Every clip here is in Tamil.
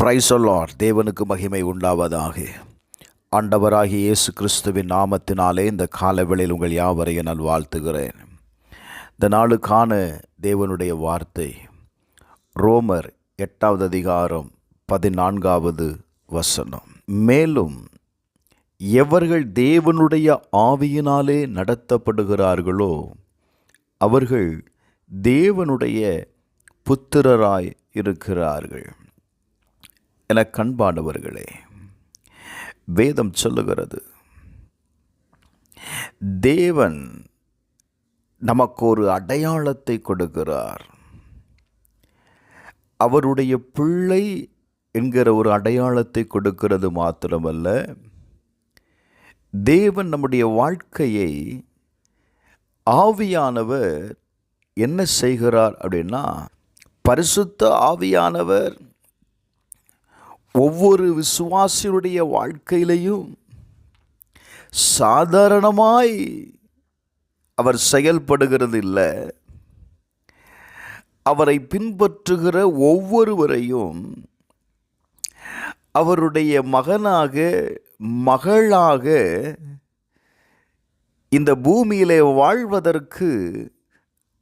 Praise the Lord. தேவனுக்கு மகிமை உண்டாவதாக. ஆண்டவராகிய இயேசு கிறிஸ்துவின் நாமத்தினாலே இந்த காலவேளையில் உங்கள் யாவரையும் நான் வாழ்த்துகிறேன். இந்த நாளுக்கான தேவனுடைய வார்த்தை ரோமர் 8வது அதிகாரம் 14வது வசனம். மேலும் எவர்கள் தேவனுடைய ஆவியினாலே நடத்தப்படுகிறார்களோ அவர்கள் தேவனுடைய புத்திரராய் இருக்கிறார்கள். என கண்பானவர்களே, வேதம் சொல்லுகிறது, தேவன் நமக்கு ஒரு அடையாளத்தை கொடுக்கிறார். அவருடைய பிள்ளை என்கிற ஒரு அடையாளத்தை கொடுக்கிறது மாத்திரமல்ல, தேவன் நம்முடைய வாழ்க்கையை ஆவியானவர் என்ன செய்கிறார் அப்படின்னா, பரிசுத்த ஆவியானவர் ஒவ்வொரு விசுவாசியுடைய வாழ்க்கையிலையும் சாதாரணமாய் அவர் செயல்படுகிறது இல்லை. அவரை பின்பற்றுகிற ஒவ்வொருவரையும் அவருடைய மகனாக மகளாக இந்த பூமியிலே வாழ்வதற்கு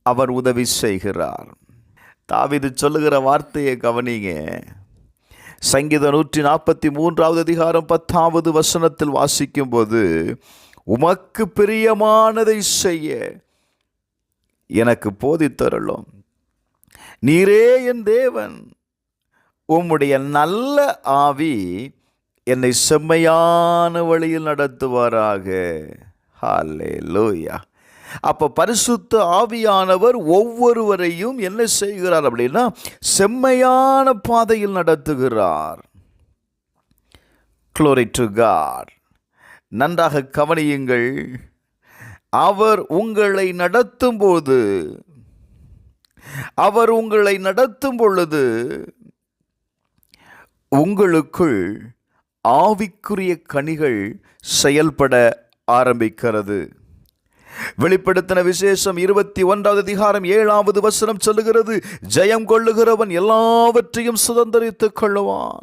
அவர் உதவி செய்கிறார். தாவீது சொல்லுகிற வார்த்தையை கவனிங்க. சங்கீதம் 143வது அதிகாரம் 10வது வசனத்தில் வாசிக்கும் போது, உமக்கு பிரியமானதை செய்ய எனக்கு போதித்தருளும், நீரே என் தேவன், உம்முடைய நல்ல ஆவி என்னை செம்மையான வழியில் நடத்துவாராக. ஹல்லேலூயா. அப்போ பரிசுத்த ஆவியானவர் ஒவ்வொருவரையும் என்ன செய்கிறார் அப்படின்னா, செம்மையான பாதையில் நடத்துகிறார். Glory to God. நன்றாக கவனியுங்கள். அவர் உங்களை நடத்தும் போது, அவர் உங்களை நடத்தும் பொழுது உங்களுக்குள் ஆவிக்குரிய கனிகள் செயல்பட ஆரம்பிக்கிறது. வெளிப்படுத்தின விசேஷம் 21வது அதிகாரம் 7வது வசனம் சொல்லுகிறது, ஜெயம் கொள்ளுகிறவன் எல்லாவற்றையும் சுதந்தரித்துக் கொள்ளுவான்.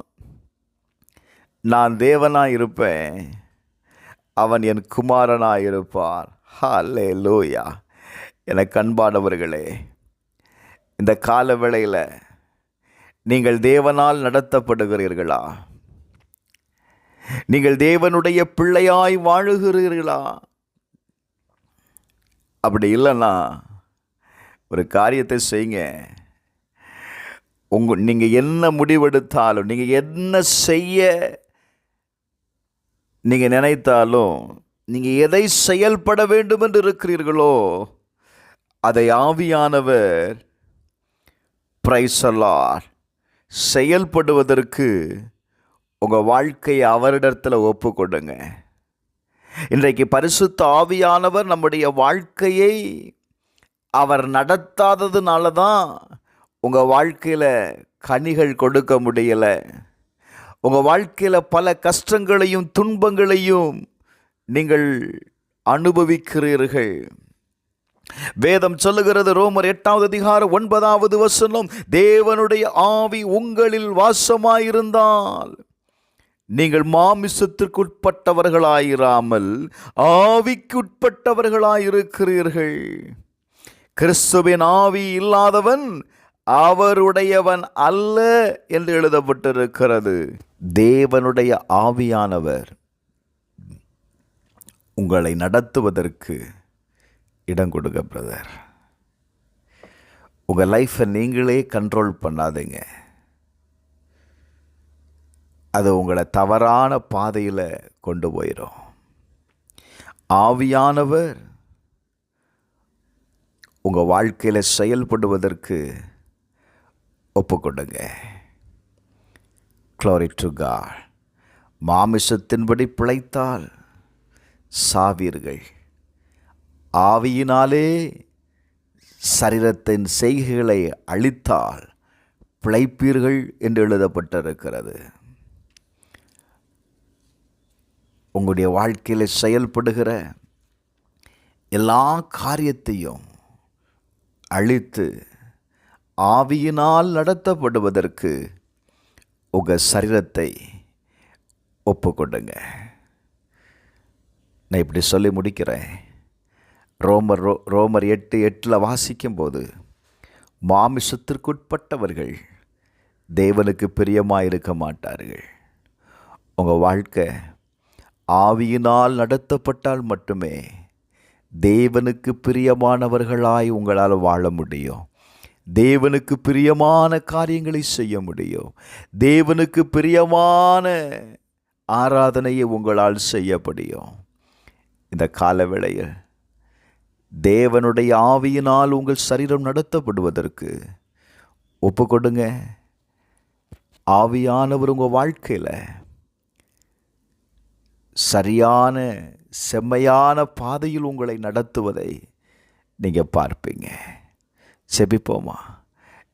நான் தேவனாயிருப்பேன், அவன் என் குமாரனாயிருப்பார். ஹல்லேலூயா. எனக்கு அன்பானவர்களே, இந்த கால வேளையில் நீங்கள் தேவனால் நடத்தப்படுகிறீர்களா? நீங்கள் தேவனுடைய பிள்ளையாய் வாழுகிறீர்களா? அப்படி இல்லைன்னா ஒரு காரியத்தை செய்யுங்க. நீங்கள் என்ன முடிவெடுத்தாலும், நீங்கள் என்ன செய்ய நீங்கள் நினைத்தாலும், நீங்கள் எதை செயல்பட வேண்டும் என்று இருக்கிறீர்களோ அதை ஆவியானவர் பிரைஸ் தி லார்ட் செயல்படுவதற்கு உங்கள் வாழ்க்கையை அவரிடத்தில் ஒப்பு கொடுங்க. இன்றைக்கு பரிசுத்த ஆவியானவர் நம்முடைய வாழ்க்கையை அவர் நடத்தாததுனால தான் உங்கள் வாழ்க்கையில் கனிகள் கொடுக்க முடியலை. உங்கள் வாழ்க்கையில் பல கஷ்டங்களையும் துன்பங்களையும் நீங்கள் அனுபவிக்கிறீர்கள். வேதம் சொல்லுகிறது, ரோமர் 8வது அதிகாரம் 9வது வசனம், தேவனுடைய ஆவி உங்களில் வாசமாயிருந்தால் நீங்கள் மாமிசத்திற்குட்பட்டவர்களாயிராமல் ஆவிக்குட்பட்டவர்களாயிருக்கிறீர்கள். கிறிஸ்துவின் ஆவி இல்லாதவன் அவருடையவன் அல்ல என்று எழுதப்பட்டிருக்கிறது. தேவனுடைய ஆவியானவர் உங்களை நடத்துவதற்கு இடம் கொடுங்க பிரதர். உங்கள் லைஃப்பை நீங்களே கண்ட்ரோல் பண்ணாதீங்க. அது உங்களை தவறான பாதையில் கொண்டு போயிடும். ஆவியானவர் உங்கள் வாழ்க்கையில் செயல்படுவதற்கு ஒப்புக்கொடுங்க. Glory to God. மாமிசத்தின்படி பிழைத்தால் சாவீர்கள், ஆவியினாலே சரீரத்தின் செய்கைகளை அழித்தால் பிழைப்பீர்கள் என்று எழுதப்பட்டிருக்கிறது. உங்களுடைய வாழ்க்கையில் செயல்படுகிற எல்லா காரியத்தையும் அழித்து ஆவியினால் நடத்தப்படுவதற்கு உங்கள் சரீரத்தை ஒப்புக்கொடுங்க. நான் இப்படி சொல்லி முடிக்கிறேன். ரோமர் 8:8 வாசிக்கும்போது, மாமிசத்திற்குட்பட்டவர்கள் தேவனுக்கு பிரியமாக இருக்க மாட்டார்கள். உங்கள் வாழ்க்கை ஆவியினால் நடத்தப்பட்டால் மட்டுமே தேவனுக்கு பிரியமானவர்களாய் உங்களால் வாழ முடியும். தேவனுக்கு பிரியமான காரியங்களை செய்ய முடியும். தேவனுக்கு பிரியமான ஆராதனையை உங்களால் செய்ய முடியும். இந்த காலவேளையில் தேவனுடைய ஆவியினால் உங்கள் சரீரம் நடத்தப்படுவதற்கு ஒப்புக்கொடுங்க. ஆவியானவர் உங்கள் வாழ்க்கையில் சரியான செம்மையான பாதையில் உங்களை நடத்துவதை நீங்கள் பார்ப்பீங்க. செபிப்போமா.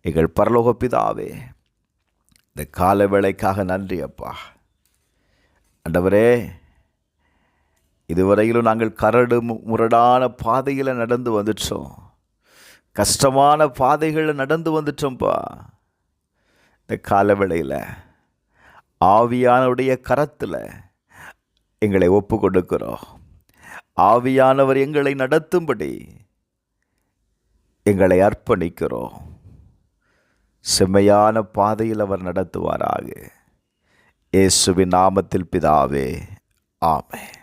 எங்கள் பரலோக பிதாவே, இந்த கால வேளைக்காக நன்றி அப்பா. ஆண்டவரே, இதுவரையிலும் நாங்கள் கரடு முரடான பாதையில் நடந்து வந்துட்டோம். கஷ்டமான பாதைகளில் நடந்து வந்துட்டோம்ப்பா. இந்த காலவேளையில் ஆவியானவருடைய கரத்தில் எங்களை ஒப்பு கொடுக்கிறோம். ஆவியானவர் எங்களை நடத்தும்படி எங்களை அர்ப்பணிக்கிறோம். செம்மையான பாதையில் அவர் நடத்துவாராக. இயேசுவின் நாமத்தில் பிதாவே, ஆமென்.